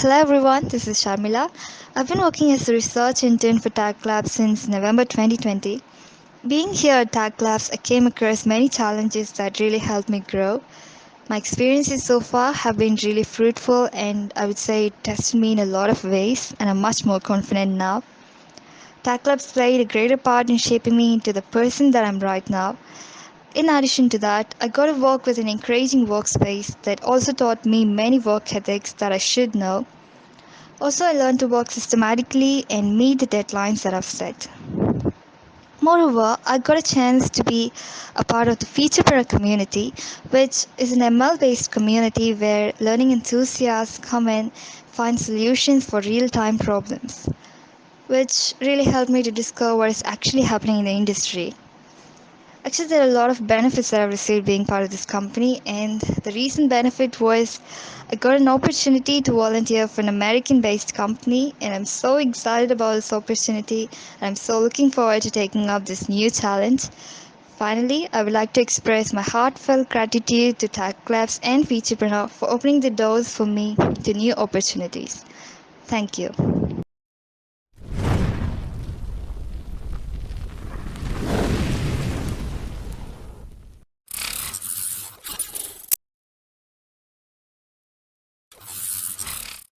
Hello everyone, this is Sharmila. I've been working as a research intern for TactLabs since November 2020. Being here at TactLabs, I came across many challenges that really helped me grow. My experiences so far have been really fruitful and I would say it tested me in a lot of ways and I'm much more confident now. TactLabs played a greater part in shaping me into the person that I'm right now. In addition to that, I got to work with an encouraging workspace that also taught me many work ethics that I should know. Also, I learned to work systematically and meet the deadlines that I've set. Moreover, I got a chance to be a part of the Featurepreneur community, which is an ML based community where learning enthusiasts come and find solutions for real time problems, which really helped me to discover what is actually happening in the industry. Actually, there are a lot of benefits that I've received being part of this company, and the recent benefit was I got an opportunity to volunteer for an American based company, and I'm so excited about this opportunity, and I'm so looking forward to taking up this new challenge. Finally, I would like to express my heartfelt gratitude to TactLabs and Featurepreneur for opening the doors for me to new opportunities. Thank you.